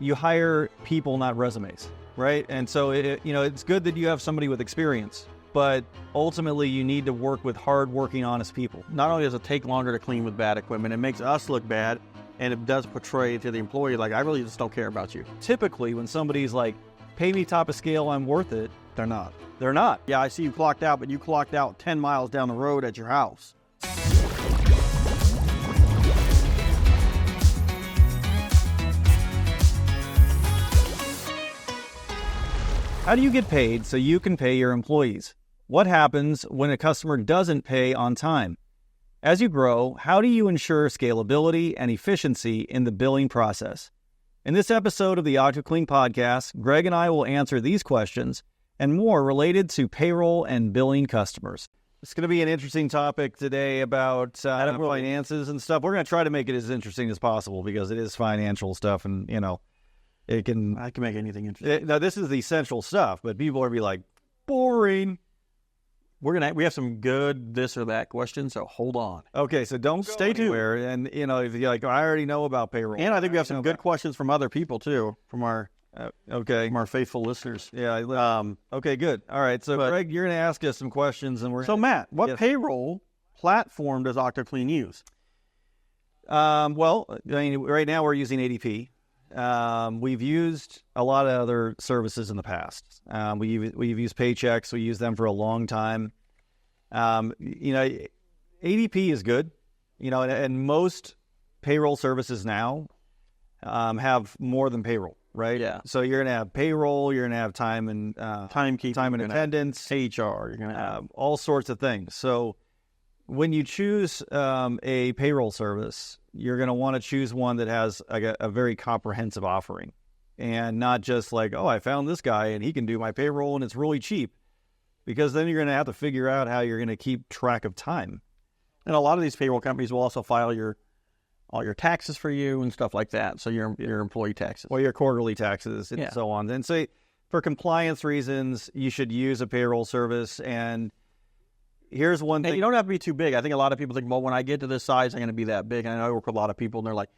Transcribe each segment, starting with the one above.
you hire people, not resumes, right? And so, it's good that you have somebody with experience, but ultimately you need to work with hard-working, honest people. Not only does it take longer to clean with bad equipment, it makes us look bad, and it does portray to the employee, like, I really just don't care about you. Typically, when somebody's like, pay me top of scale, I'm worth it, They're not. they're not. Yeah, I see you clocked out, but you clocked out 10 miles down the road at your house. How do you get paid so you can pay your employees? What happens when a customer doesn't pay on time? As you grow, how do you ensure scalability and efficiency in the billing process? In this episode of the OctoClean Podcast, Greg and I will answer these questions and more related to payroll and billing customers. It's going to be an interesting topic today about finances and stuff. We're going to try to make it as interesting as possible because it is financial stuff, and I can make anything interesting. Now, this is the essential stuff, but people are going to be like, boring. We have some good this or that questions, so hold on. Okay, so don't Stay tuned. anywhere. And, if you're like, I already know about payroll. And I think we have some good questions from other people, too, from our faithful listeners. Yeah. Okay, good. All right, so Greg, you're going to ask us some questions. Matt, what payroll platform does OctoClean use? Well, right now we're using ADP. We've used a lot of other services in the past. We've used Paychex. We used them for a long time. ADP is good, and most payroll services now have more than payroll, right? Yeah. So you're going to have payroll, you're going to have time and timekeeping, time and attendance, HR, you're going to have all sorts of things. So when you choose a payroll service, you're going to want to choose one that has a very comprehensive offering, and not just like, oh, I found this guy and he can do my payroll and it's really cheap, because then you're going to have to figure out how you're going to keep track of time. And a lot of these payroll companies will also file all your taxes for you and stuff like that. So your employee taxes. Well, your quarterly taxes and so on. And so for compliance reasons, you should use a payroll service. And here's one thing. You don't have to be too big. I think a lot of people think, well, when I get to this size, I'm going to be that big. And I know I work with a lot of people, and they're like,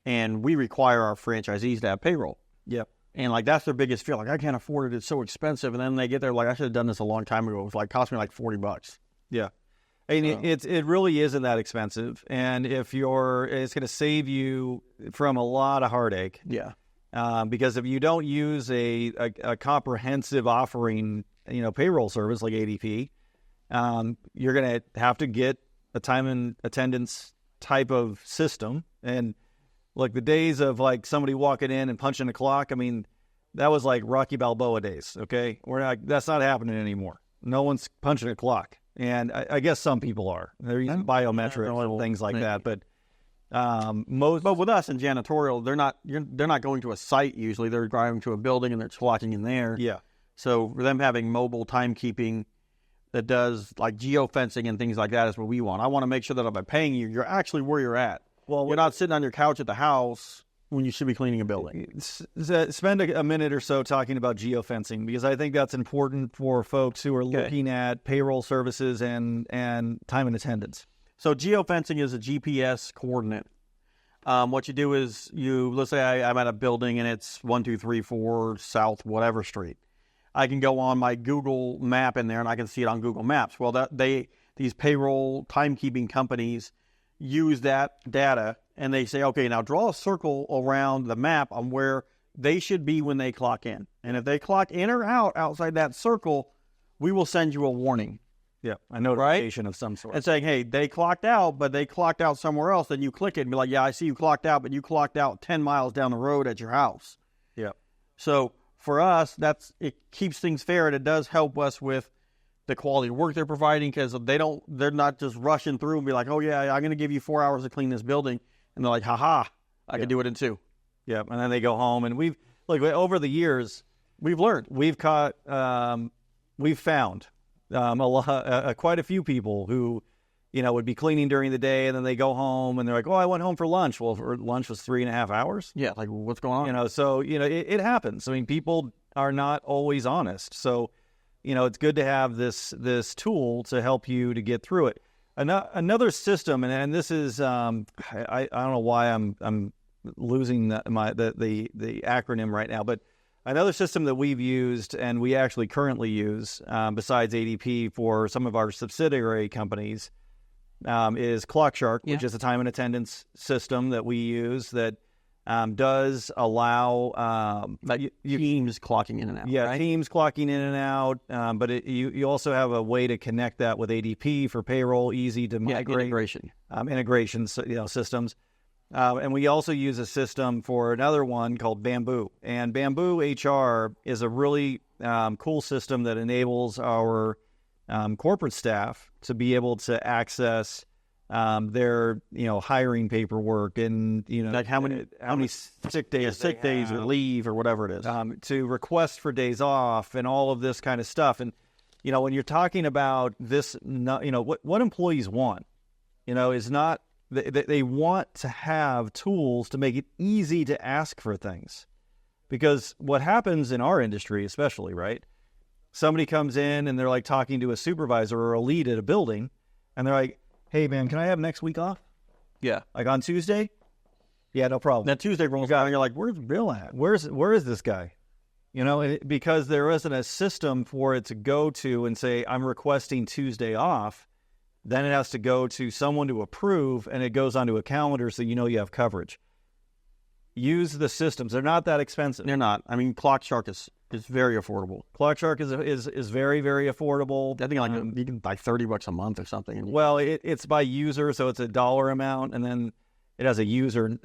and we require our franchisees to have payroll. Yep. And like, that's their biggest fear. Like, I can't afford it. It's so expensive. And then they get there like, I should have done this a long time ago. It was like, cost me like $40. Yeah. It really isn't that expensive. And it's going to save you from a lot of heartache. Yeah. Because if you don't use a comprehensive offering, payroll service like ADP, you're going to have to get a time and attendance type of system. And like the days of like somebody walking in and punching a clock, that was like Rocky Balboa days. Okay. That's not happening anymore. No one's punching a clock. And I guess some people are. They're using biometrics and things like that. But but with us in janitorial, they're not going to a site usually. They're driving to a building and they're clocking in there. Yeah. So for them having mobile timekeeping that does like geofencing and things like that is what we want. I want to make sure that if I'm paying you, you're actually where you're at. Well, you're not sitting on your couch at the house when you should be cleaning a building. Spend a minute or so talking about geofencing, because I think that's important for folks who are looking at payroll services and time and attendance. So geofencing is a GPS coordinate. What you do is let's say I'm at a building and it's 1, 2, 3, 4 South whatever street. I can go on my Google map in there and I can see it on Google Maps. Well, these payroll timekeeping companies use that data, and they say, okay, now draw a circle around the map on where they should be when they clock in. And if they clock in or out outside that circle, we will send you a warning. Yeah, a notification of some sort. And saying, hey, they clocked out, but they clocked out somewhere else. Then you click it and be like, yeah, I see you clocked out, but you clocked out 10 miles down the road at your house. Yeah. So for us, it keeps things fair, and it does help us with the quality of work they're providing, because they're not just rushing through and be like, oh yeah, I'm going to give you 4 hours to clean this building. And they're like, haha, I can do it in 2. Yeah. And then they go home, and over the years, we've learned, we've found quite a few people who, would be cleaning during the day, and then they go home and they're like, oh, I went home for lunch. Well, lunch was 3.5 hours. Yeah. Like, what's going on? It happens. people are not always honest. So, it's good to have this tool to help you to get through it. Another system, and this is I don't know why I'm losing the acronym right now, but another system that we've used and we actually currently use, besides ADP for some of our subsidiary companies, is ClockShark, which is a time and attendance system that we use that does allow teams clocking in and out. Yeah, right? Teams clocking in and out, but you also have a way to connect that with ADP for payroll, easy to migrate. Integration systems. And we also use a system for another one called Bamboo. And Bamboo HR is a really cool system that enables our corporate staff to be able to access their hiring paperwork and like how many sick days or leave or whatever it is, to request for days off and all of this kind of stuff. And when you're talking about this, what employees want, is not they want to have tools to make it easy to ask for things, because what happens in our industry, especially, right? Somebody comes in and they're like talking to a supervisor or a lead at a building, and they're like, "Hey, man, can I have next week off? Yeah, like on Tuesday? Yeah, no problem." That Tuesday rolls around, and you're like, "Where's Bill at? Where is this guy?" Because there isn't a system for it to go to and say, "I'm requesting Tuesday off." Then it has to go to someone to approve, and it goes onto a calendar so you have coverage. Use the systems; they're not that expensive. They're not. I mean, ClockShark is very affordable. ClockShark is very, very affordable. I think you can buy $30 a month or something. Well, it's by user, so it's a dollar amount, and then it has a user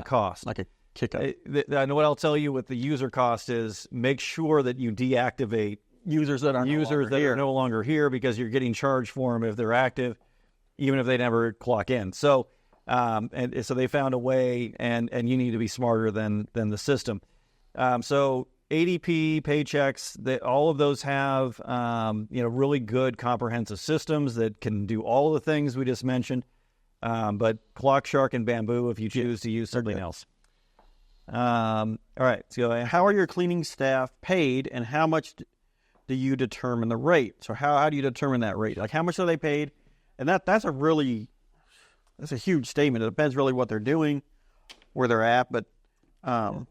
cost. Like a kick-up. And what I'll tell you with the user cost is make sure that you deactivate users that are no longer here, because you're getting charged for them if they're active, even if they never clock in. So, and so they found a way, and you need to be smarter than the system. So ADP, Paychex, all of those have really good comprehensive systems that can do all the things we just mentioned. But ClockShark and Bamboo, if you choose to use something else. All right. So how are your cleaning staff paid, and how much do you determine the rate? So how do you determine that rate? Like, how much are they paid? And that's a huge statement. It depends really what they're doing, where they're at, but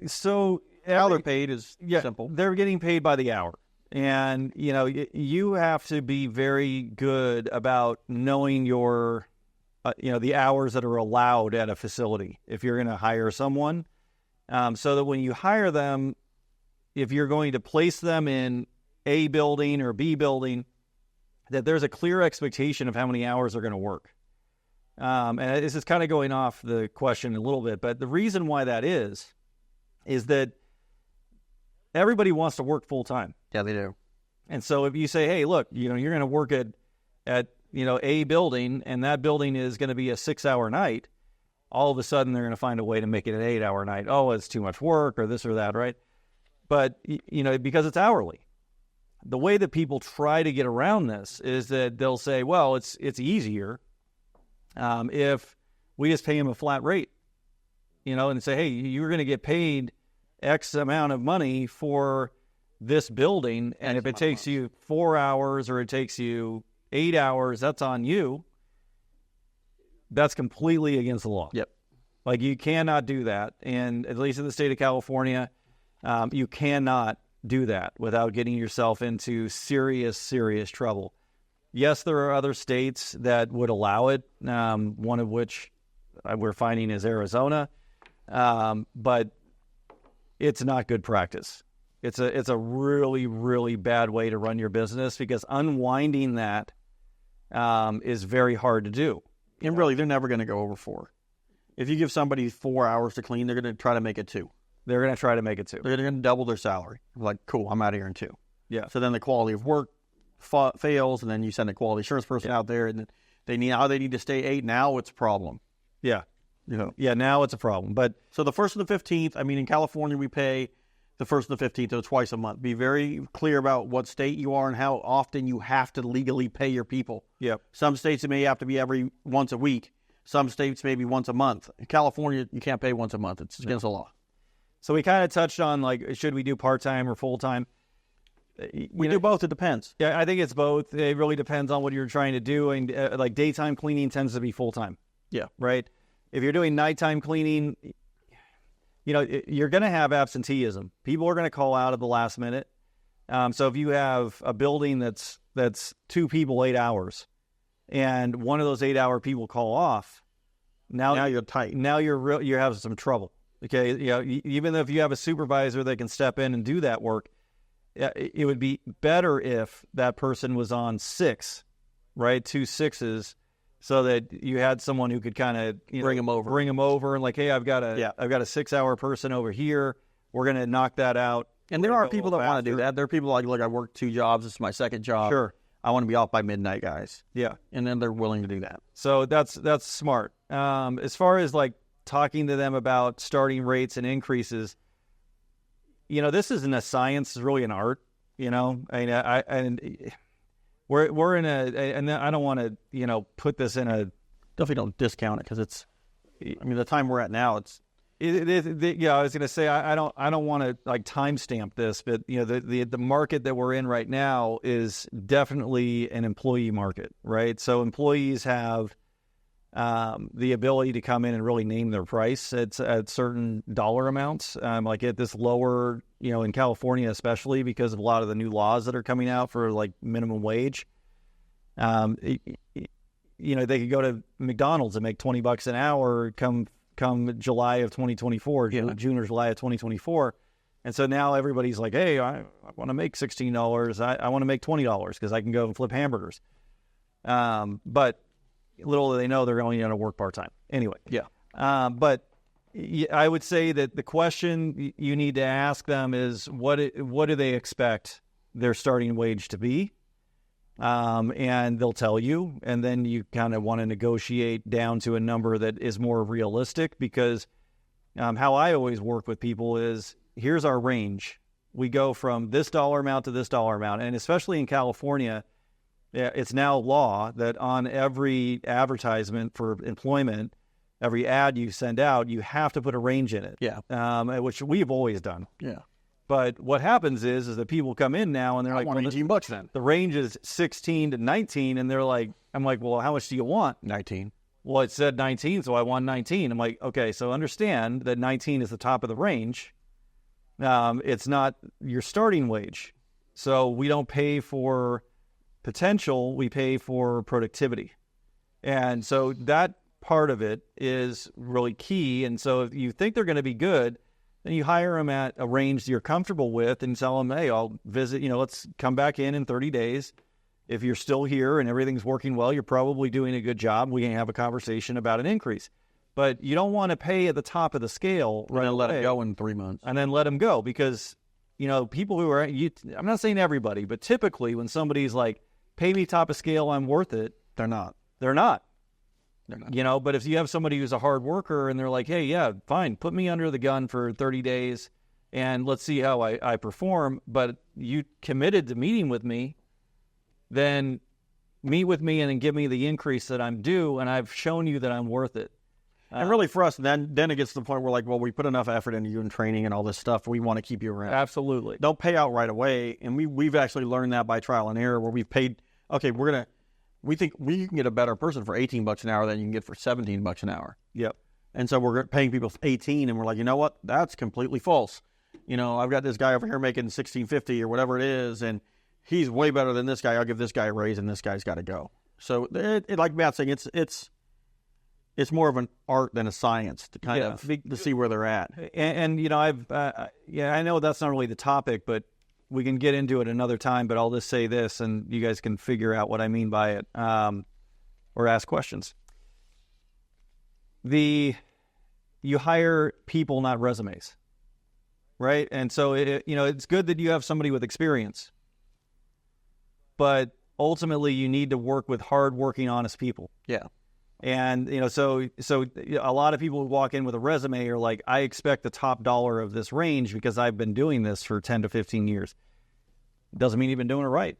so how they're paid is simple. They're getting paid by the hour. And, you have to be very good about knowing your, the hours that are allowed at a facility if you're going to hire someone, so that when you hire them, if you're going to place them in A building or B building, that there's a clear expectation of how many hours they're going to work. And this is kind of going off the question a little bit, but the reason why that is that everybody wants to work full time. Yeah, they do. And so if you say, "Hey, look, you're going to work at A building, and that building is going to be a 6-hour night," all of a sudden they're going to find a way to make it an 8-hour night. Oh, it's too much work or this or that, right? But because it's hourly. The way that people try to get around this is that they'll say, "Well, it's easier if we just pay them a flat rate," and say, "Hey, you're going to get paid X amount of money for this building, and if it takes you 4 hours or it takes you 8 hours, that's on you." That's completely against the law. Yep. Like, you cannot do that, and at least in the state of California, you cannot do that without getting yourself into serious, serious trouble. Yes, there are other states that would allow it, one of which we're finding is Arizona, but it's not good practice. It's a really, really bad way to run your business, because unwinding that is very hard to do. And really, they're never going to go over 4. If you give somebody 4 hours to clean, they're going to try to make it 2. They're going to try to make it 2. They're going to double their salary. Like, cool, I'm out of here in 2. Yeah. So then the quality of work fails, and then you send a quality assurance person out there, and they need to stay 8. Now it's a problem. Yeah. Yeah, now it's a problem. But so the 1st and the 15th, I mean, in California, we pay the 1st and the 15th, so twice a month. Be very clear about what state you are and how often you have to legally pay your people. Yep. Some states, it may have to be once a week. Some states, maybe once a month. In California, you can't pay once a month. It's against the law. So we kind of touched on, like, should we do part-time or full-time? We do both. It depends. Yeah, I think it's both. It really depends on what you're trying to do. And like, daytime cleaning tends to be full-time. Yeah. Right? If you're doing nighttime cleaning, you're going to have absenteeism. People are going to call out at the last minute. So if you have a building that's 2 people 8 hours, and one of those 8-hour people call off, now you're tight. Now you're having some trouble. Okay, even if you have a supervisor that can step in and do that work, it would be better if that person was on 6, right? 2 6s, so that you had someone who could kind of bring them over, and like, hey, I've got a 6-hour person over here. We're going to knock that out. And there are people that want to do that. There are people like, look, I work 2 jobs. This is my second job. Sure. I want to be off by midnight, guys. Yeah. And then they're willing to do that. So that's smart. As far as like talking to them about starting rates and increases, this isn't a science; it's really an art. We're in and I don't want to put this in a. Definitely don't discount it, because it's. I mean, the time we're at now, it's. I was going to say I don't want to like timestamp this, but the market that we're in right now is definitely an employee market, right? So employees have the ability to come in and really name their price at certain dollar amounts, like at this lower, in California especially, because of a lot of the new laws that are coming out for like minimum wage. They could go to McDonald's and make $20 an hour come July of 2024, June or July of 2024. And so now everybody's like, hey, I want to make $16. I want to make $20 because I can go and flip hamburgers. But little do they know they're only going to work part-time. Anyway. Yeah. But I would say that the question you need to ask them is what do they expect their starting wage to be? And they'll tell you, and then you kind of want to negotiate down to a number that is more realistic, because how I always work with people is, here's our range. We go from this dollar amount to this dollar amount. And especially in California, it's now law that on every advertisement for employment, every ad you send out, you have to put a range in it. Yeah. Which we've always done. Yeah. But what happens is that people come in now and they're like, well, 18 bucks then. The range is 16 to 19. And they're like, I'm like, well, how much do you want? 19. Well, it said 19, so I want 19. I'm like, okay, so understand that 19 is the top of the range. It's not your starting wage. So we don't pay for potential, we pay for productivity. And so that part of it is really key. And so if you think they're going to be good, then you hire them at a range you're comfortable with and tell them, hey, I'll visit, let's come back in 30 days. If you're still here and everything's working well, you're probably doing a good job. We can have a conversation about an increase. But you don't want to pay at the top of the scale. Right, and let it go in 3 months. And then let them go, because, people who are, I'm not saying everybody, but typically when somebody's like, pay me top of scale, I'm worth it. They're not. But if you have somebody who's a hard worker and they're like, hey, yeah, fine, put me under the gun for 30 days and let's see how I perform, but you committed to meeting with me, then meet with me and then give me the increase that I'm due, and I've shown you that I'm worth it. And really for us, then it gets to the point where like, well, we put enough effort into you in training and all this stuff. We want to keep you around. Absolutely. Don't pay out right away. And we've actually learned that by trial and error, where we've paid, okay, we think we can get a better person for $18 an hour than you can get for $17 an hour. Yep. And so we're paying people 18, and we're like, you know what? That's completely false. I've got this guy over here making $16.50 or whatever it is, and he's way better than this guy. I'll give this guy a raise, and this guy's got to go. So like Matt's saying, it's more of an art than a science to kind of to see where they're at. And I know that's not really the topic, but we can get into it another time. But I'll just say this, and you guys can figure out what I mean by it, or ask questions. You hire people, not resumes, right? And so it's good that you have somebody with experience, but ultimately you need to work with hardworking, honest people. Yeah. And, so a lot of people who walk in with a resume are like, I expect the top dollar of this range because I've been doing this for 10 to 15 years. Doesn't mean you've been doing it right.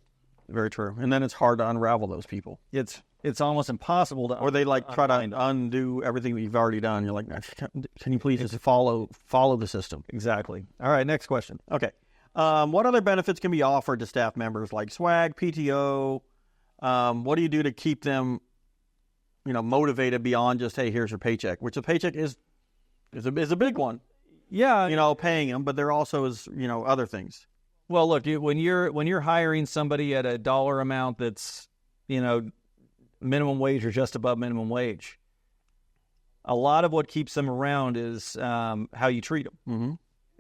Very true. And then it's hard to unravel those people. It's almost impossible to. Or they try to undo everything that you've already done. You're like, can you please just follow the system? Exactly. All right, next question. Okay. What other benefits can be offered to staff members, like swag, PTO? What do you do to keep them motivated beyond just, hey, here's your paycheck, which a paycheck is a big one. Yeah, paying them, but there also is other things. Well, look, when you're hiring somebody at a dollar amount that's minimum wage or just above minimum wage, a lot of what keeps them around is how you treat them. Mm-hmm.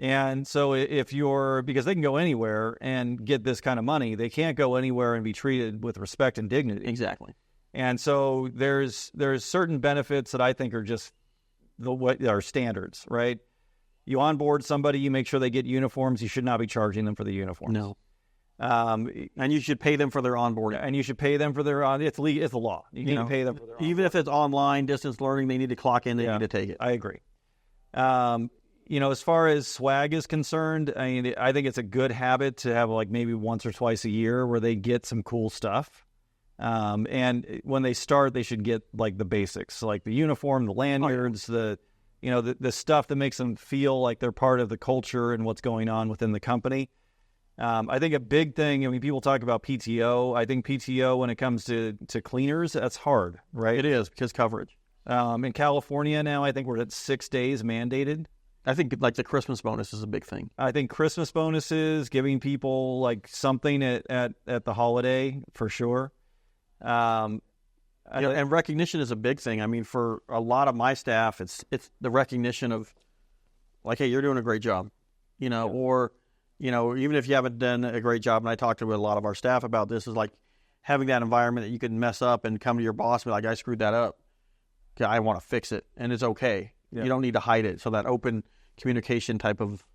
And so because they can go anywhere and get this kind of money, they can't go anywhere and be treated with respect and dignity. Exactly. And so there's certain benefits that I think are just what are standards, right? You onboard somebody, you make sure they get uniforms. You should not be charging them for the uniforms. No. And you should pay them for their onboarding. And you should pay them for their it's the law. You need to pay them for their even if it's online distance learning, they need to clock in. They need to take it. I agree. As far as swag is concerned, I think it's a good habit to have like maybe once or twice a year where they get some cool stuff. And when they start, they should get like the basics, like the uniform, the lanyards, the stuff that makes them feel like they're part of the culture and what's going on within the company. I think a big thing, people talk about PTO. I think PTO, when it comes to cleaners, that's hard, right? It is, because coverage. In California now, I think we're at 6 days mandated. I think like the Christmas bonus is a big thing. I think Christmas bonuses, giving people like something at the holiday for sure. And recognition is a big thing. For a lot of my staff, it's the recognition of like, hey, you're doing a great job, or even if you haven't done a great job. And I talked to a lot of our staff about this, is like having that environment that you can mess up and come to your boss and be like, I screwed that up. I want to fix it, and it's okay. Yeah. You don't need to hide it. So that open communication type of.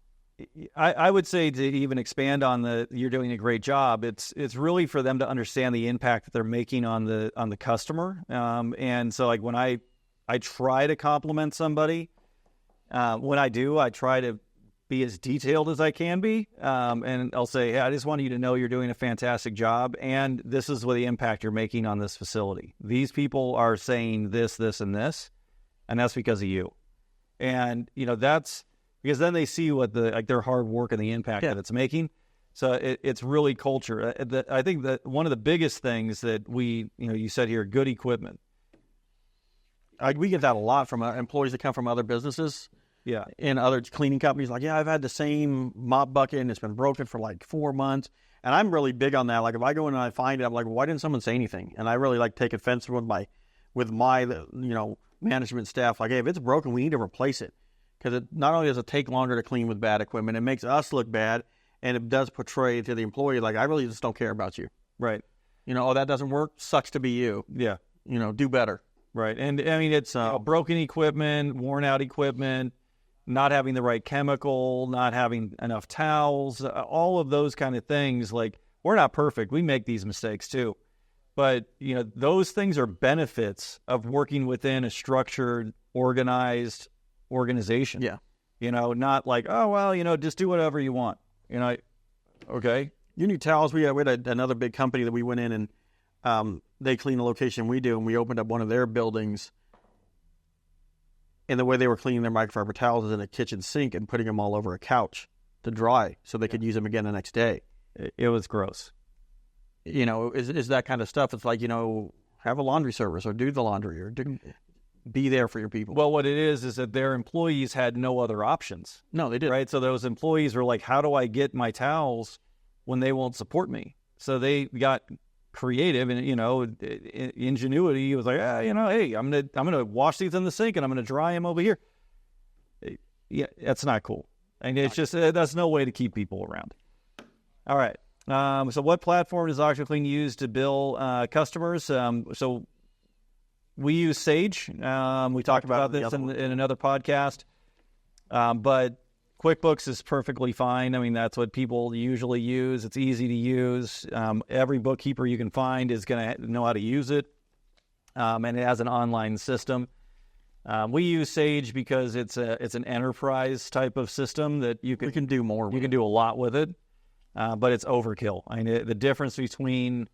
I would say, to even expand on you're doing a great job, it's really for them to understand the impact that they're making on the customer. And so like when I try to compliment somebody, when I do, I try to be as detailed as I can be. And I'll say, hey, I just want you to know you're doing a fantastic job, and this is what the impact you're making on this facility. These people are saying this, this, and this, and that's because of you. And, that's because then they see what their hard work and the impact that it's making. So it's really culture. I think that one of the biggest things that you said here, good equipment. We get that a lot from employees that come from other businesses. Yeah. And other cleaning companies, like, I've had the same mop bucket and it's been broken for like 4 months. And I'm really big on that. Like, if I go in and I find it, I'm like, why didn't someone say anything? And I really like take offense with my management staff. Like, hey, if it's broken, we need to replace it. Because it not only does it take longer to clean with bad equipment, it makes us look bad, and it does portray to the employee, like, I really just don't care about you. Right. That doesn't work. Sucks to be you. Yeah. Do better. Right. And it's broken equipment, worn out equipment, not having the right chemical, not having enough towels, all of those kind of things. Like, we're not perfect. We make these mistakes too. But, those things are benefits of working within a structured, organized organization. Yeah. Not like, oh, well, just do whatever you want. Okay. You need towels. We had another big company that we went in and they clean the location we do, and we opened up one of their buildings. And the way they were cleaning their microfiber towels is in a kitchen sink and putting them all over a couch to dry so they could use them again the next day. It was gross. Is that kind of stuff. It's like, have a laundry service or do the laundry or be there for your people. Well, what it is that their employees had no other options. No, they didn't. Right? So those employees were like, how do I get my towels when they won't support me? So they got creative and, ingenuity. Was like, hey, I'm gonna wash these in the sink and I'm gonna dry them over here. Yeah, that's not cool. And it's just, that's no way to keep people around. All right. So what platform does OctoClean use to bill customers? So we use Sage. We talked about this in another podcast. But QuickBooks is perfectly fine. That's what people usually use. It's easy to use. Every bookkeeper you can find is going to know how to use it. And it has an online system. We use Sage because it's an enterprise type of system that we can do more. You can do a lot with it, but it's overkill. The difference between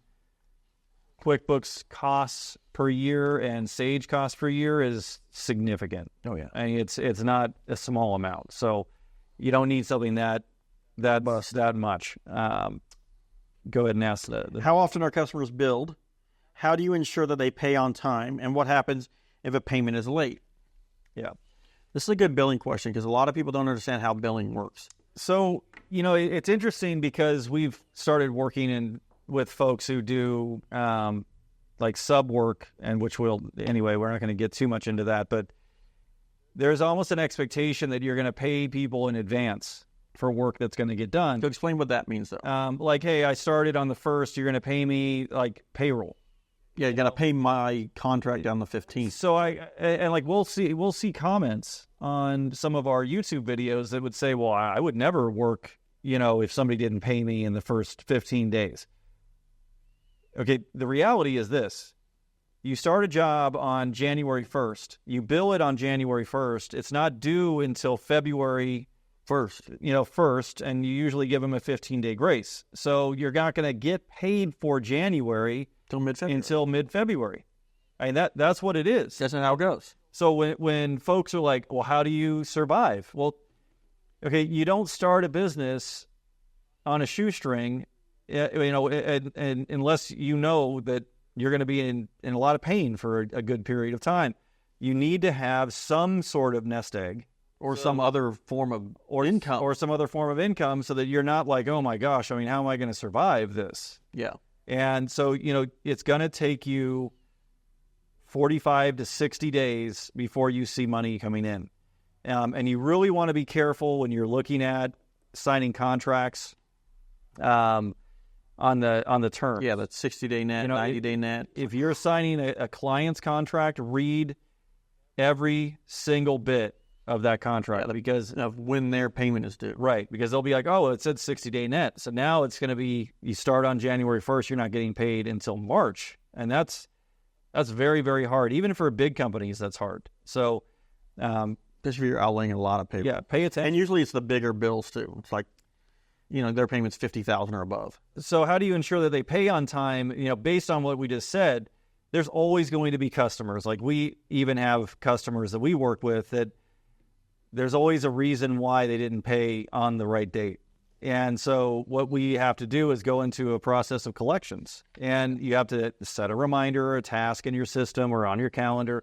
QuickBooks costs per year and Sage costs per year is significant. Oh yeah, it's not a small amount. So you don't need something that much. Go ahead and ask how often are customers billed? How do you ensure that they pay on time? And what happens if a payment is late? Yeah. This is a good billing question because a lot of people don't understand how billing works. So, it's interesting because we've started working with folks who do like sub work, and we're not going to get too much into that, but there's almost an expectation that you're going to pay people in advance for work that's going to get done. So explain what that means, though. Like, hey, I started on the 1st, you're going to pay me like payroll. Yeah, you got to pay my contract on the 15th. So we'll see comments on some of our YouTube videos that would say, well, I would never work, if somebody didn't pay me in the first 15 days. Okay, the reality is this. You start a job on January 1st. You bill it on January 1st. It's not due until February 1st, and you usually give them a 15-day grace. So you're not going to get paid for January until mid-February. I mean, that's what it is. That's not how it goes. So when folks are like, well, how do you survive? Well, okay, you don't start a business on a shoestring, and unless you know that you're going to be in a lot of pain for a good period of time. You need to have some sort of nest egg. Or some other form of income. Or some other form of income so that you're not like, oh my gosh, I mean, how am I going to survive this? Yeah. And so, it's going to take you 45 to 60 days before you see money coming in. And you really want to be careful when you're looking at signing contracts on the term. Yeah, that's 60-day net, 90-day net. If you're signing a client's contract, read every single bit of that contract because of when their payment is due. Right, because they'll be like, oh, it said 60-day net. So now it's going to be, you start on January 1st, you're not getting paid until March. And that's very, very hard. Even for big companies, that's hard. So, especially if you're outlaying a lot of paper. Yeah, pay attention. And usually it's the bigger bills too. It's like, their payment's $50,000 or above. So how do you ensure that they pay on time? Based on what we just said, there's always going to be customers. Like we even have customers that we work with that there's always a reason why they didn't pay on the right date. And so what we have to do is go into a process of collections. And you have to set a reminder or a task in your system or on your calendar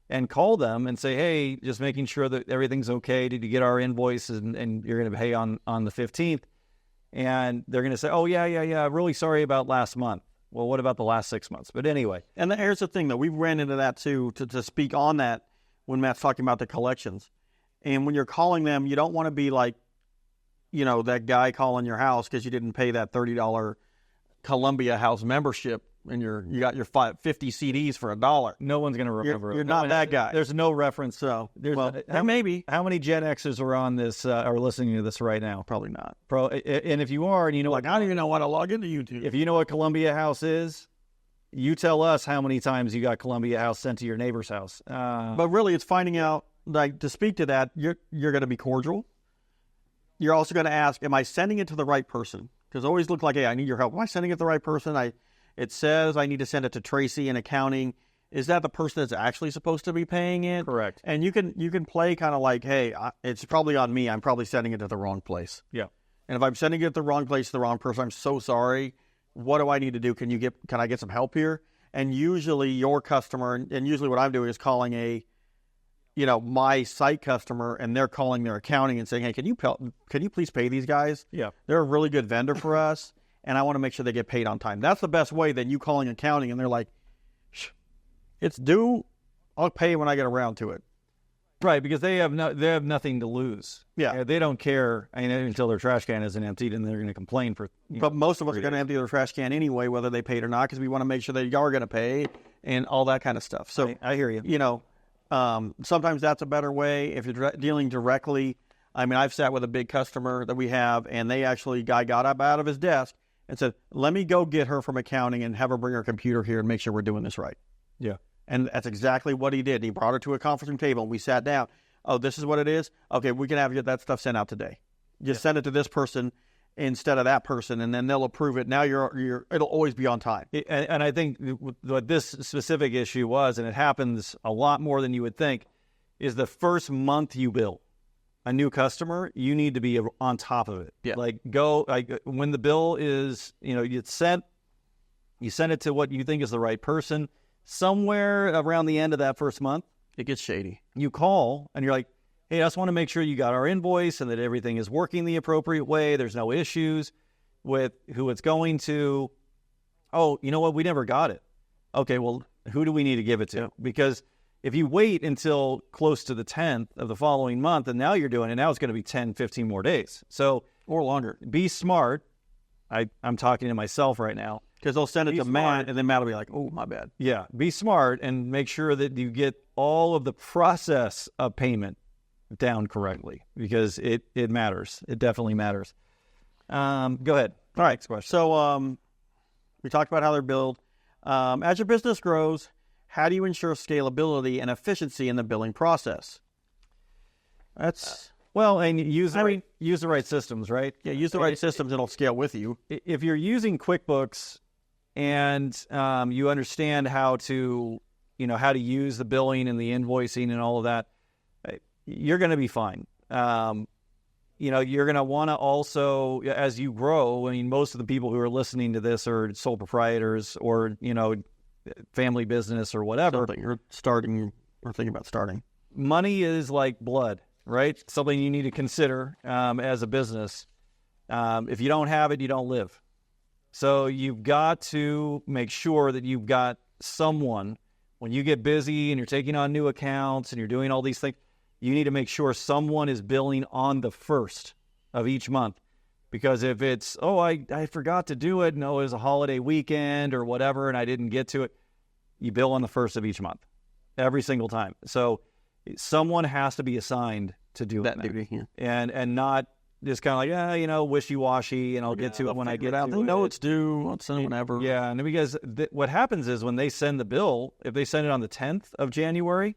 and call them and say, hey, just making sure that everything's okay. Did you get our invoice? And you're going to pay on the 15th. And they're going to say, oh, yeah, really sorry about last month. Well, what about the last 6 months? But anyway. And here's the thing, though. We ran into that, too, to speak on that when Matt's talking about the collections. And when you're calling them, you don't want to be like, that guy calling your house because you didn't pay that $30 Columbia House membership and you got your 50 CDs for $1. No one's going to remember. You're not that guy. There's no reference. So maybe. How many Gen Xers are on this, are listening to this right now? Probably not. And if you are, and I don't even know how to log into YouTube. If you know what Columbia House is, you tell us how many times you got Columbia House sent to your neighbor's house. But really, it's finding out, like, to speak to that, you're going to be cordial. You're also going to ask, am I sending it to the right person? Because always look like, hey, I need your help. Am I sending it to the right person? It says I need to send it to Tracy in accounting. Is that the person that's actually supposed to be paying it? Correct. And you can play kind of like, hey, it's probably on me. I'm probably sending it to the wrong place. Yeah. And if I'm sending it to the wrong place to the wrong person, I'm so sorry. What do I need to do? Can I get some help here? And usually your customer, and usually what I'm doing is calling my site customer, and they're calling their accounting and saying, hey, can you please pay these guys? Yeah. They're a really good vendor for us, and I want to make sure they get paid on time. That's the best way than you calling accounting, and they're like, it's due. I'll pay when I get around to it. Right, because they have nothing to lose. Yeah. They don't care until their trash can isn't emptied, and they're going to complain for. But most of us are going to empty their trash can anyway, whether they paid or not, because we want to make sure that you are going to pay and all that kind of stuff. So I hear you. Sometimes that's a better way if you're dealing directly. I mean, I've sat with a big customer that we have, and guy got up out of his desk and said, let me go get her from accounting and have her bring her computer here and make sure we're doing this right. Yeah. And that's exactly what he did. He brought her to a conference room table, and we sat down. Oh, this is what it is? Okay, we can have that stuff sent out today. Just send it to this person instead of that person, and then they'll approve it. Now it'll always be on time. And I think what this specific issue was, and it happens a lot more than you would think, is the first month you bill a new customer, you need to be on top of it. Yeah. When the bill is, you send it to what you think is the right person. Somewhere around the end of that first month, it gets shady. You call and you're like, hey, I just want to make sure you got our invoice and that everything is working the appropriate way. There's no issues with who it's going to. Oh, you know what? We never got it. Okay, well, who do we need to give it to? Because if you wait until close to the 10th of the following month, and now you're doing it, now it's going to be 10, 15 more days. So, or longer. Be smart. I'm talking to myself right now. Because they'll send it to Matt, and then Matt will be like, oh, my bad. Yeah, be smart and make sure that you get all of the process of payment down correctly, because it matters. It definitely matters. Go ahead. All right. Next question. So we talked about how they're billed. As your business grows, how do you ensure scalability and efficiency in the billing process? That's... Well, and use the right systems, right? Yeah, use the right systems and it'll scale with you. If you're using QuickBooks and you understand how to use the billing and the invoicing and all of that, you're going to be fine. You're going to want to also, as you grow, I mean, most of the people who are listening to this are sole proprietors or, family business or whatever. Something you're starting or thinking about starting. Money is like blood. Right? Something you need to consider as a business. If you don't have it, you don't live. So you've got to make sure that you've got someone, when you get busy and you're taking on new accounts and you're doing all these things, you need to make sure someone is billing on the 1st of each month. Because if it's, I forgot to do it, no, it was a holiday weekend or whatever, and I didn't get to it, you bill on the 1st of each month, every single time. So someone has to be assigned to do that duty, yeah. and not just kind of like, wishy-washy, and I'll get to it when I get to it. They know it's due. I'll send it whenever. Yeah, and because what happens is when they send the bill, if they send it on the 10th of January,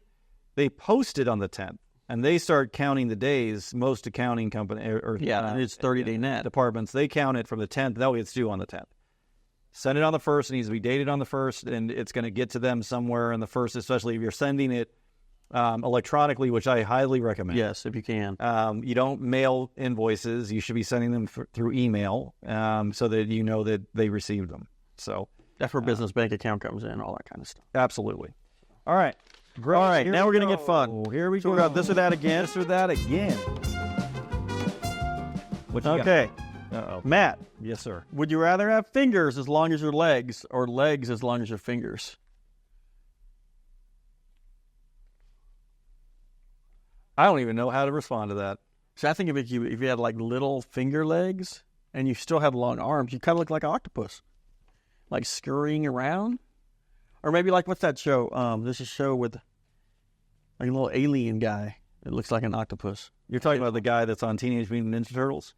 they post it on the 10th, and they start counting the days. Most accounting company it's 30-day net departments, they count it from the 10th. That way it's due on the 10th. Send it on the 1st. It needs to be dated on the 1st, and it's going to get to them somewhere on the 1st, especially if you're sending it electronically, which I highly recommend. Yes, if you can. You don't mail invoices. You should be sending them through email so that you know that they received them. So that's where business bank account comes in, all that kind of stuff. Absolutely. All right. Great. All right, now we're going to get fun. Here we go. We're about this or that again. This or that again. Okay. Uh-oh. Matt. Yes, sir. Would you rather have fingers as long as your legs or legs as long as your fingers? I don't even know how to respond to that. So I think if you had like little finger legs and you still had long arms, you kind of look like an octopus, like scurrying around. Or maybe like, what's that show? There's a show with like a little alien guy that looks like an octopus. You're talking about the guy that's on Teenage Mutant Ninja Turtles?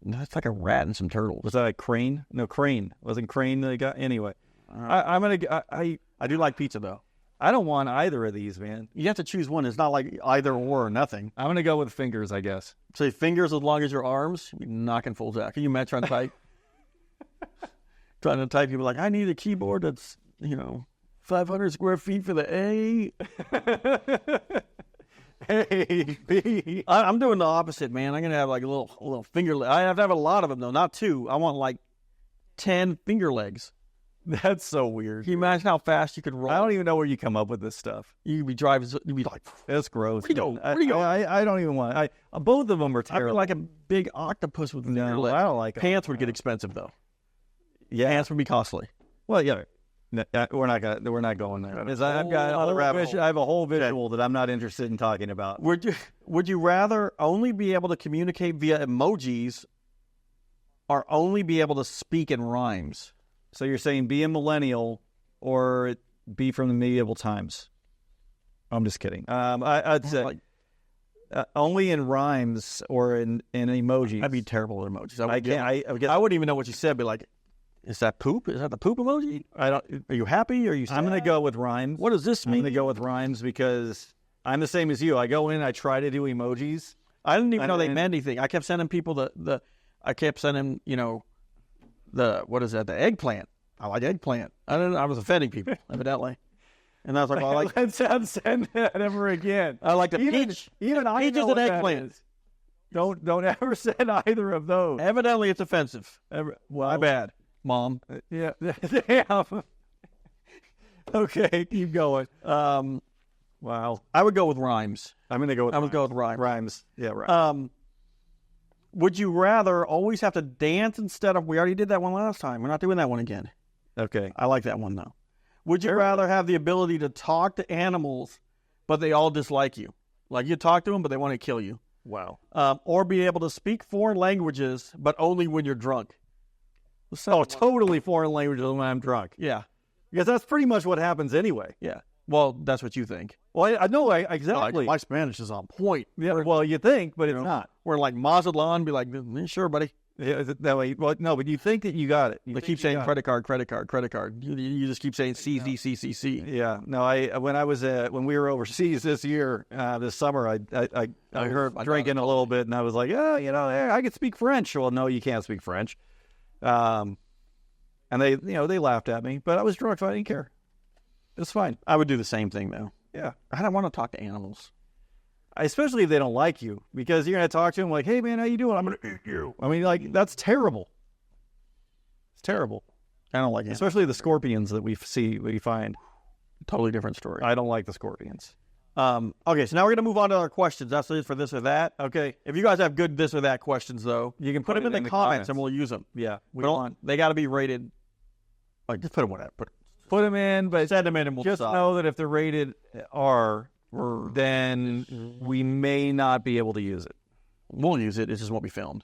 No, it's like a rat and some turtles. Was that like Crane? No, Crane. Wasn't Crane the guy? Anyway. I do like pizza, though. I don't want either of these, man. You have to choose one. It's not like either or nothing. I'm going to go with fingers, I guess. Say fingers as long as your arms, you're knocking fools out. Can you imagine trying to type? You'd be like, I need a keyboard that's, 500 square feet for the A. A, B. I'm doing the opposite, man. I'm going to have like a little finger leg. I have to have a lot of them, though, not 2. I want like 10 finger legs. That's so weird. Can you imagine how fast you could roll? I don't even know where you come up with this stuff. You'd be driving, you'd be like, that's gross. Where you go? I don't even want both of them are terrible. I'd be like a big octopus with finger legs. I don't like Pants would get expensive, though. Yeah. Pants would be costly. Well, yeah. We're not going there. I have a whole visual that I'm not interested in talking about. Would you rather only be able to communicate via emojis or only be able to speak in rhymes? So you're saying be a millennial or be from the medieval times? I'm just kidding. I'd say only in rhymes or in emojis. I'd be terrible at emojis. I wouldn't even know what you said. Be like, is that poop? Is that the poop emoji? Are you happy? Or are you sad? I'm going to go with rhymes. What does this mean? I'm going to go with rhymes because I'm the same as you. I go in, I try to do emojis. I didn't even know they meant anything. I kept sending people the the eggplant. I like eggplant. I was offending people, evidently. And I was like, let's not send that ever again. I like the peach. Even I peaches know and what eggplant. Don't ever send either of those. Evidently, it's offensive. Well, my bad, Mom. Yeah. Damn. Okay, keep going. Would Wow. I would go with rhymes. I'm going to go with I would go with rhymes. Rhymes. Yeah, rhymes. Would you rather always have to dance instead of? We already did that one last time. We're not doing that one again. Okay. I like that one though. Would you rather have the ability to talk to animals, but they all dislike you? Like you talk to them, but they want to kill you. Wow. Or be able to speak foreign languages, but only when you're drunk. Totally foreign languages when I'm drunk. Yeah. Because that's pretty much what happens anyway. Yeah. Well, that's what you think. Well, I know exactly. Like, my Spanish is on point. Yeah. Well, you think, but it's not. We're like Mazatlan, be like, sure, buddy. Yeah, that way. Well, no, but you think that you got it. They keep saying credit card. You just keep saying C. Yeah. No, when we were overseas this year, this summer, I heard drinking a little bit, and I was like, I could speak French. Well, no, you can't speak French. And they laughed at me, but I was drunk, so I didn't care. It's fine. I would do the same thing though. Yeah. I don't want to talk to animals. Especially if they don't like you, because you're going to talk to them like, hey, man, how you doing? I'm going to eat you. I mean, like, that's terrible. It's terrible. I don't like it. Especially the scorpions that we find. Totally different story. I don't like the scorpions. Okay, so now we're going to move on to our questions. That's it for this or that. Okay. If you guys have good this or that questions, though, you can put them in the comments and we'll use them. Yeah. They got to be rated. Like, just put them whatever. Put them in, but send them in and we'll just know that if they're rated R, then we may not be able to use it. We'll use it. It just won't be filmed.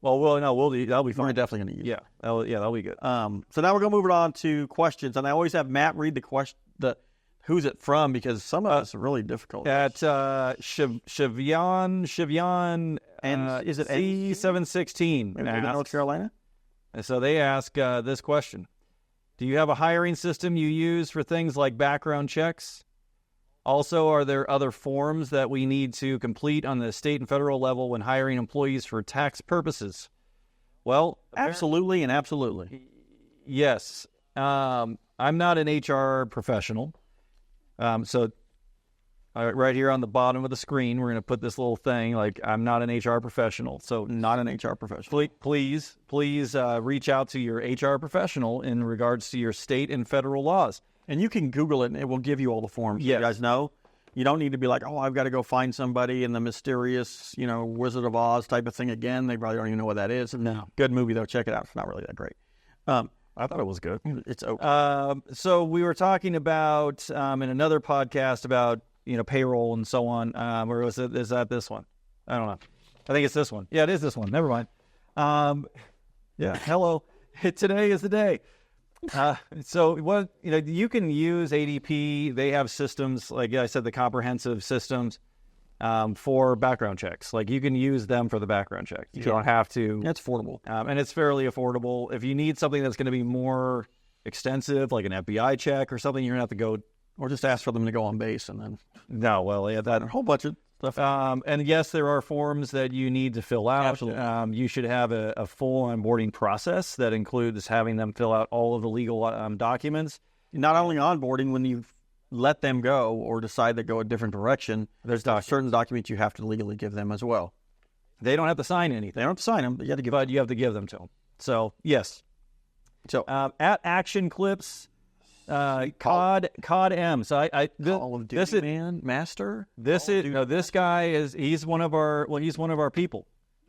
Well, that'll be fine. We're definitely going to use it. That'll be good. So now we're going to move it on to questions, and I always have Matt read the question, who's it from, because some of us are really difficult. At Shivian, and is it C716? North Carolina? And so they ask this question: do you have a hiring system you use for things like background checks? Also, are there other forms that we need to complete on the state and federal level when hiring employees for tax purposes? Well, absolutely and absolutely. Yes. I'm not an HR professional. So right here on the bottom of the screen, we're going to put this little thing like I'm not an HR professional. So not an HR professional. Please reach out to your HR professional in regards to your state and federal laws. And you can Google it, and it will give you all the forms. Yes. You guys know. You don't need to be like, I've got to go find somebody in the mysterious, Wizard of Oz type of thing again. They probably don't even know what that is. No. Good movie, though. Check it out. It's not really that great. I thought it was good. It's okay. So we were talking about, in another podcast about, payroll and so on. Or is that this one? I don't know. I think it's this one. Yeah, it is this one. Never mind. Yeah. Hello. Today is the day. So what, you can use ADP. They have systems, like I said, the comprehensive systems, for background checks. Like you can use them for the background check. You don't have to. It's affordable. And it's fairly affordable. If you need something that's going to be more extensive, like an FBI check or something, you're going to have to go. Or just ask for them to go on base and then. No, well, yeah, that a whole bunch of stuff. And yes, there are forms that you need to fill out. Absolutely. You should have a full onboarding process that includes having them fill out all of the legal documents. Not only onboarding, when you let them go or decide to go a different direction, there's certain documents you have to legally give them as well. They don't have to sign anything. They don't have to sign them, but you have to give them to them. So yes. So at Action Clips. COD M. So Call of Duty Master. This guy he's one of our people,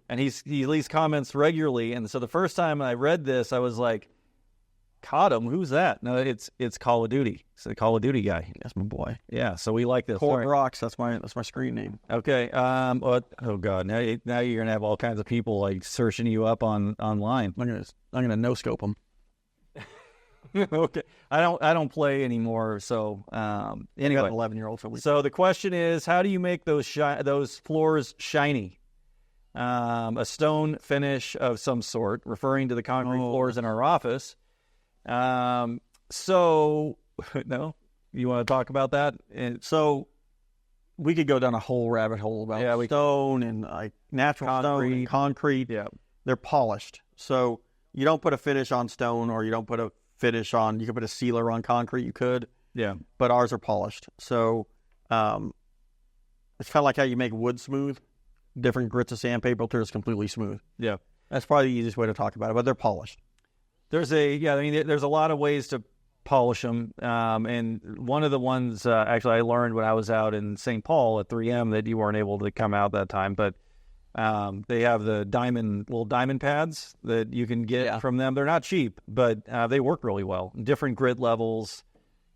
and he leaves comments regularly. And so the first time I read this, I was like, COD M, who's that? No, it's Call of Duty. It's the Call of Duty guy. That's my boy. Yeah. So we like this. Cord Rocks. That's my screen name. Okay. Oh God. Now you're gonna have all kinds of people like searching you up online. I'm gonna no scope them. Okay, I don't play anymore. So anyway, got an 11-year-old. So the question is, how do you make those floors shiny? A stone finish of some sort, referring to the concrete floors in our office. So no, you want to talk about that? So we could go down a whole rabbit hole about stone and like natural stone and concrete. Yeah, they're polished. So you don't put a finish on stone, or you don't put a finish on. You could put a sealer on concrete. You could. Yeah. But ours are polished. So it's kind of like how you make wood smooth. Different grits of sandpaper till it's completely smooth. Yeah. That's probably the easiest way to talk about it. But they're polished. There's a lot of ways to polish them. And one of the ones, actually, I learned when I was out in St. Paul at 3M that you weren't able to come out that time, but they have the little diamond pads that you can get from them. They're not cheap, but they work really well. Different grit levels.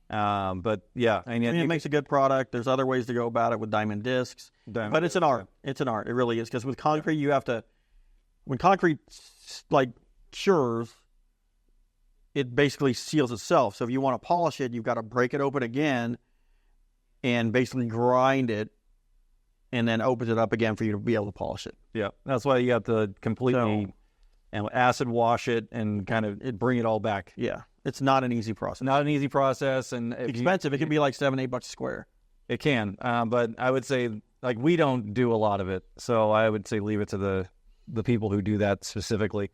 But yeah, I mean, it makes a good product. There's other ways to go about it with diamond discs, but it's an art. It's an art. It really is. Because with concrete, you have to, when concrete like cures, it basically seals itself. So if you want to polish it, you've got to break it open again and basically grind it, and then opens it up again for you to be able to polish it. Yeah, that's why you have to completely acid wash it and kind of bring it all back. Yeah, it's not an easy process. Not an easy process, and expensive. It can be like $7-8 a square. It can, but I would say like we don't do a lot of it, so I would say leave it to the people who do that specifically.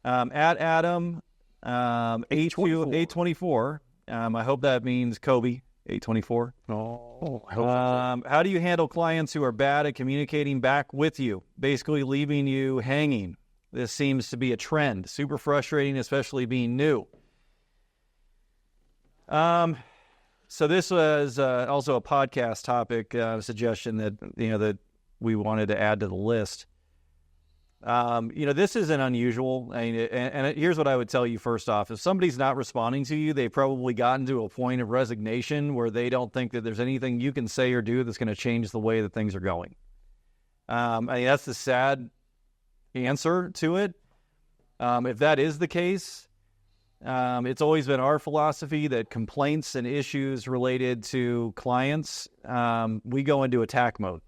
At Adam 824. I hope that means Kobe 824. Oh, I hope so. How do you handle clients who are bad at communicating back with you, basically leaving you hanging? This seems to be a trend. Super frustrating, especially being new. So this was also a podcast topic suggestion that we wanted to add to the list. This isn't unusual. I mean, and here's what I would tell you first off. If somebody's not responding to you, they've probably gotten to a point of resignation where they don't think that there's anything you can say or do that's going to change the way that things are going. I mean, that's the sad answer to it. If that is the case, it's always been our philosophy that complaints and issues related to clients, we go into attack mode.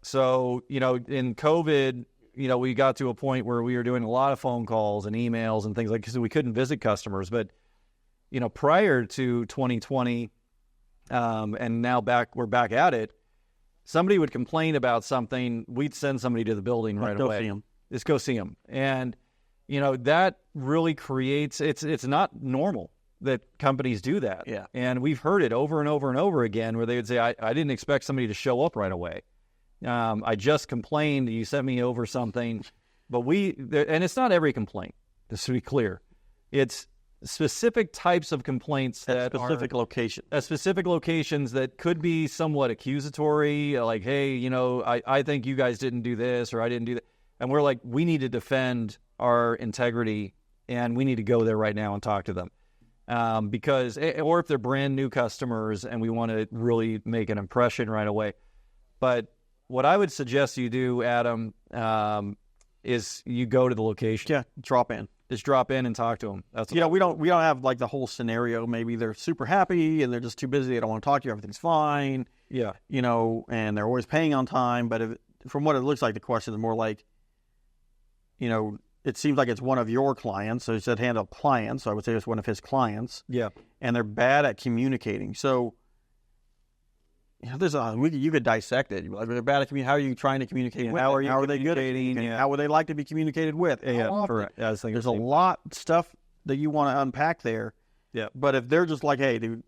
So, in COVID, we got to a point where we were doing a lot of phone calls and emails and things like that because we couldn't visit customers. But, prior to 2020, and now we're back at it, somebody would complain about something, we'd send somebody to the building right away. See them. Just go see them. And, that really creates, it's not normal that companies do that. Yeah. And we've heard it over and over and over again where they would say, I didn't expect somebody to show up right away. I just complained, you sent me over something, but and it's not every complaint, just to be clear. It's specific types of complaints at specific locations that could be somewhat accusatory, like, hey, I think you guys didn't do this, or I didn't do that. And we're like, we need to defend our integrity, and we need to go there right now and talk to them. Or if they're brand new customers and we want to really make an impression right away. But what I would suggest you do, Adam, is you go to the location. Yeah, drop in. Just drop in and talk to them. That's we don't have like the whole scenario. Maybe they're super happy and they're just too busy. They don't want to talk to you. Everything's fine. Yeah. And they're always paying on time. But from what it looks like, the question is more like, it seems like it's one of your clients. So he said handle clients. So I would say it's one of his clients. Yeah. And they're bad at communicating. So you could dissect it. Like, they're bad at communicating. How are you trying to communicate? How are they good at communicating? Yeah. How would they like to be communicated with? Yeah, correct. There's a lot of stuff that you want to unpack there. Yeah. But if they're just like, hey, dude,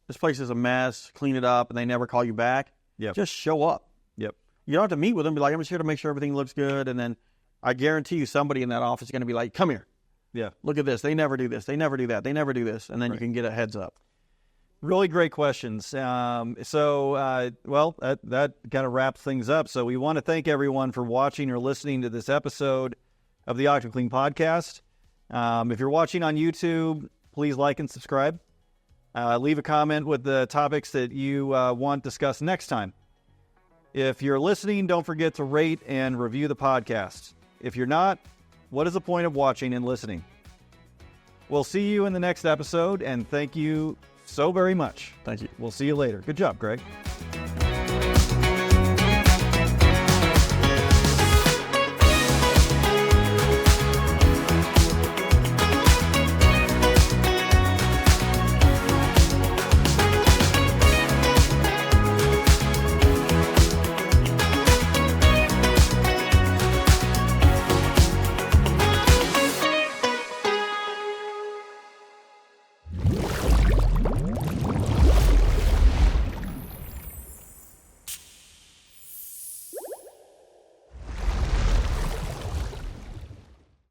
this place is a mess, clean it up, and they never call you back, just show up. Yep. You don't have to meet with them. Be like, I'm just here to make sure everything looks good. And then I guarantee you somebody in that office is going to be like, come here. Yeah. Look at this. They never do this. They never do that. They never do this. And then you can get a heads up. Really great questions. That kind of wraps things up. So we want to thank everyone for watching or listening to this episode of the OctoClean Podcast. If you're watching on YouTube, please like and subscribe. Leave a comment with the topics that you want discussed next time. If you're listening, don't forget to rate and review the podcast. If you're not, what is the point of watching and listening? We'll see you in the next episode, and thank you so very much. Thank you. We'll see you later. Good job, Greg.